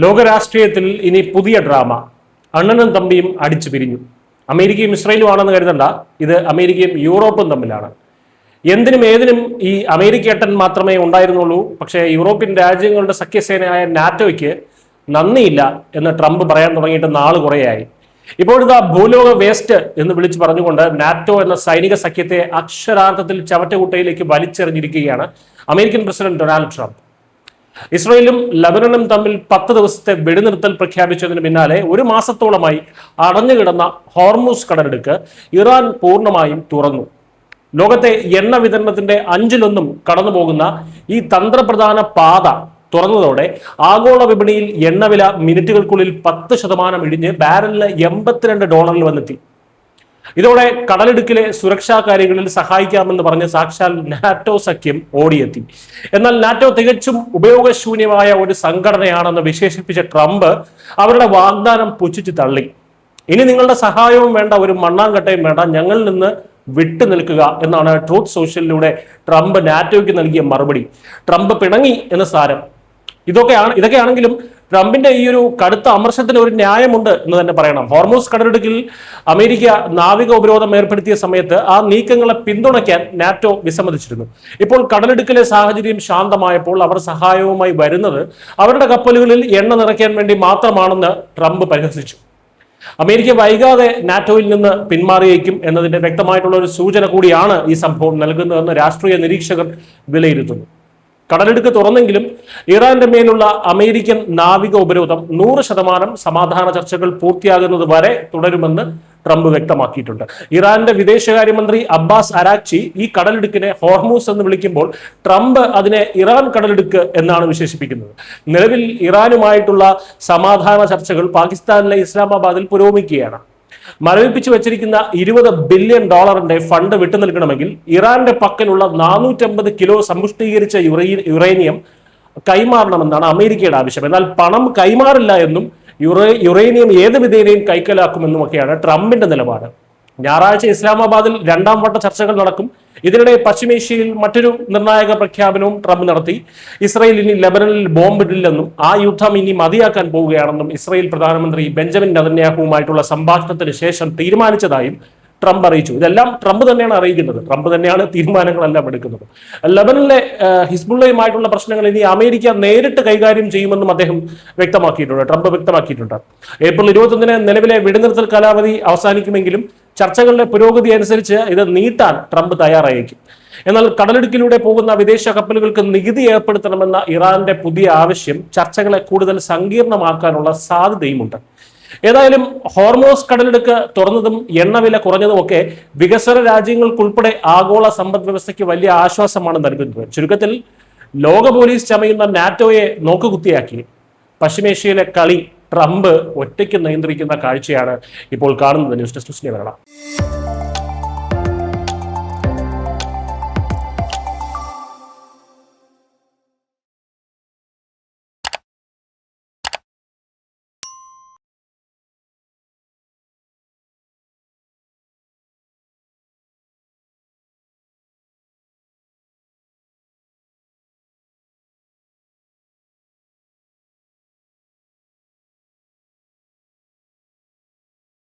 ലോകരാഷ്ട്രീയത്തിൽ ഇനി പുതിയ ഡ്രാമ. അണ്ണനും തമ്പിയും അടിച്ചു പിരിഞ്ഞു. അമേരിക്കയും ഇസ്രയേലും ആണെന്ന് കരുതണ്ട, ഇത് അമേരിക്കയും യൂറോപ്പും തമ്മിലാണ്. എന്തിനും ഏതിനും ഈ അമേരിക്കേട്ടൻ മാത്രമേ ഉണ്ടായിരുന്നുള്ളൂ. പക്ഷേ യൂറോപ്യൻ രാജ്യങ്ങളുടെ സഖ്യസേനയായ നാറ്റോയ്ക്ക് നന്ദിയില്ല എന്ന് ട്രംപ് പറയാൻ തുടങ്ങിയിട്ട് നാള് കുറേയായി. ഇപ്പോഴിതാ ഭൂലോക വേസ്റ്റ് എന്ന് വിളിച്ചു പറഞ്ഞുകൊണ്ട് നാറ്റോ എന്ന സൈനിക സഖ്യത്തെ അക്ഷരാർത്ഥത്തിൽ ചവറ്റുകുട്ടയിലേക്ക് വലിച്ചെറിഞ്ഞിരിക്കുകയാണ് അമേരിക്കൻ പ്രസിഡന്റ് ഡൊണാൾഡ് ട്രംപ്. ഇസ്രയേലും ലബനനും തമ്മിൽ 10 ദിവസത്തെ വെടിനിർത്തൽ പ്രഖ്യാപിച്ചതിന് പിന്നാലെ ഒരു മാസത്തോളമായി അടഞ്ഞുകിടന്ന ഹോർമൂസ് കടലിടുക്ക് ഇറാൻ പൂർണ്ണമായും തുറന്നു. ലോകത്തെ എണ്ണ വിതരണത്തിന്റെ 1/5 കടന്നുപോകുന്ന ഈ തന്ത്രപ്രധാന പാത തുറന്നതോടെ ആഗോള വിപണിയിൽ എണ്ണവില മിനിറ്റുകൾക്കുള്ളിൽ 10% ഇടിഞ്ഞ് ബാരലിന് $82 വന്നെത്തി. ഇതോടെ കടലിടുക്കിലെ സുരക്ഷാ കാര്യങ്ങളിൽ സഹായിക്കാമെന്ന് പറഞ്ഞ് സാക്ഷാൽ നാറ്റോ സഖ്യം ഓടിയെത്തി. എന്നാൽ നാറ്റോ തികച്ചും ഉപയോഗശൂന്യമായ ഒരു സംഘടനയാണെന്ന് വിശേഷിപ്പിച്ച ട്രംപ് അവരുടെ വാഗ്ദാനം പുച്ഛിച്ച് തള്ളി. ഇനി നിങ്ങളുടെ സഹായവും വേണ്ട, ഒരു മണ്ണാങ്കട്ടയും വേണ്ട, ഞങ്ങളിൽ നിന്ന് വിട്ടു നിൽക്കുക എന്നാണ് ട്രൂത്ത് സോഷ്യലിലൂടെ ട്രംപ് നാറ്റോയ്ക്ക് നൽകിയ മറുപടി. ട്രംപ് പിണങ്ങി എന്ന് സാരം. ഇതൊക്കെയാണെങ്കിലും ട്രംപിന്റെ ഈ ഒരു കടുത്ത അമർഷത്തിന് ഒരു ന്യായമുണ്ട് എന്ന് തന്നെ പറയണം. ഹോർമൂസ് കടലിടുക്കിൽ അമേരിക്ക നാവിക ഉപരോധം ഏർപ്പെടുത്തിയ സമയത്ത് ആ നീക്കങ്ങളെ പിന്തുണയ്ക്കാൻ നാറ്റോ വിസമ്മതിച്ചിരുന്നു. ഇപ്പോൾ കടലിടുക്കിലെ സാഹചര്യം ശാന്തമായപ്പോൾ അവർ സഹായവുമായി വരുന്നത് അവരുടെ കപ്പലുകളിൽ എണ്ണ നിറയ്ക്കാൻ വേണ്ടി മാത്രമാണെന്ന് ട്രംപ് പരിഹസിച്ചു. അമേരിക്ക വൈകാതെ നാറ്റോയിൽ നിന്ന് പിന്മാറിയേക്കും എന്നതിന്റെ വ്യക്തമായിട്ടുള്ള ഒരു സൂചന കൂടിയാണ് ഈ സംഭവം നൽകുന്നതെന്ന് രാഷ്ട്രീയ നിരീക്ഷകർ വിലയിരുത്തുന്നു. കടലിടുക്ക് തുറന്നെങ്കിലും ഇറാന്റെ മേലുള്ള അമേരിക്കൻ നാവിക ഉപരോധം 100% സമാധാന ചർച്ചകൾ പൂർത്തിയാകുന്നത് വരെ തുടരുമെന്ന് ട്രംപ് വ്യക്തമാക്കിയിട്ടുണ്ട്. ഇറാന്റെ വിദേശകാര്യമന്ത്രി അബ്ബാസ് അരാക്ചി ഈ കടലിടുക്കിനെ ഹോർമൂസ് എന്ന് വിളിക്കുമ്പോൾ ട്രംപ് അതിനെ ഇറാൻ കടലിടുക്ക് എന്നാണ് വിശേഷിപ്പിക്കുന്നത്. നിലവിൽ ഇറാനുമായിട്ടുള്ള സമാധാന ചർച്ചകൾ പാകിസ്ഥാനിലെ ഇസ്ലാമാബാദിൽ പുരോഗമിക്കുകയാണ്. മരവിപ്പിച്ചു വെച്ചിരിക്കുന്ന $20 ബില്യൺ ഫണ്ട് വിട്ടു നൽകണമെങ്കിൽ ഇറാന്റെ പക്കലുള്ള 450 കിലോ സമ്പുഷ്ടീകരിച്ച യുറേനിയം കൈമാറണമെന്നാണ് അമേരിക്കയുടെ ആവശ്യം. എന്നാൽ പണം കൈമാറില്ല എന്നും യുറേനിയം ഏത് വിധേനയും കൈക്കലാക്കുമെന്നുമൊക്കെയാണ് ട്രംപിന്റെ നിലപാട്. ഞായറാഴ്ച ഇസ്ലാമാബാദിൽ 2ാം വട്ട ചർച്ചകൾ നടക്കും. ഇതിനിടെ പശ്ചിമേഷ്യയിൽ മറ്റൊരു നിർണായക പ്രഖ്യാപനവും ട്രംപ് നടത്തി. ഇസ്രയേൽ ഇനി ലബനനിൽ ബോംബിടില്ലെന്നും ആ യുദ്ധം ഇനി മതിയാക്കാൻ പോവുകയാണെന്നും ഇസ്രയേൽ പ്രധാനമന്ത്രി ബെഞ്ചമിൻ നെതന്യാഹുവുമായിട്ടുള്ള സംഭാഷണത്തിന് ശേഷം തീരുമാനിച്ചതായും ട്രംപ് അറിയിച്ചു. ഇതെല്ലാം ട്രംപ് തന്നെയാണ് അറിയിക്കുന്നത്. ട്രംപ് തന്നെയാണ് തീരുമാനങ്ങളെല്ലാം എടുക്കുന്നത്. ലബനനിലെ ഹിസ്ബുള്ളയുമായിട്ടുള്ള പ്രശ്നങ്ങൾ ഇനി അമേരിക്ക നേരിട്ട് കൈകാര്യം ചെയ്യുമെന്നും അദ്ദേഹം ട്രംപ് വ്യക്തമാക്കിയിട്ടുണ്ട്. ഏപ്രിൽ 21 നിലവിലെ വെടിനിർത്തൽ കാലാവധി അവസാനിക്കുമെങ്കിലും ചർച്ചകളുടെ പുരോഗതി അനുസരിച്ച് ഇത് നീട്ടാൻ ട്രംപ് തയ്യാറായേക്കും. എന്നാൽ കടലിടുക്കിലൂടെ പോകുന്ന വിദേശ കപ്പലുകൾക്ക് നികുതി ഏർപ്പെടുത്തണമെന്ന ഇറാന്റെ പുതിയ ആവശ്യം ചർച്ചകളെ കൂടുതൽ സങ്കീർണമാക്കാനുള്ള സാധ്യതയുമുണ്ട്. ഏതായാലും ഹോർമൂസ് കടലിടുക്ക് തുറന്നതും എണ്ണവില കുറഞ്ഞതുമൊക്കെ വികസ്വര രാജ്യങ്ങൾക്കുൾപ്പെടെ ആഗോള സമ്പദ് വ്യവസ്ഥയ്ക്ക് വലിയ ആശ്വാസമാണ് നൽകുന്നത്. ചുരുക്കത്തിൽ ലോക പോലീസ് ചമയുന്ന നാറ്റോയെ നോക്കുകുത്തിയാക്കി പശ്ചിമേഷ്യയിലെ കളി ട്രംപ് ഒറ്റയ്ക്ക് നിയന്ത്രിക്കുന്ന കാഴ്ചയാണ് ഇപ്പോൾ കാണുന്നത്. News desk Kerala.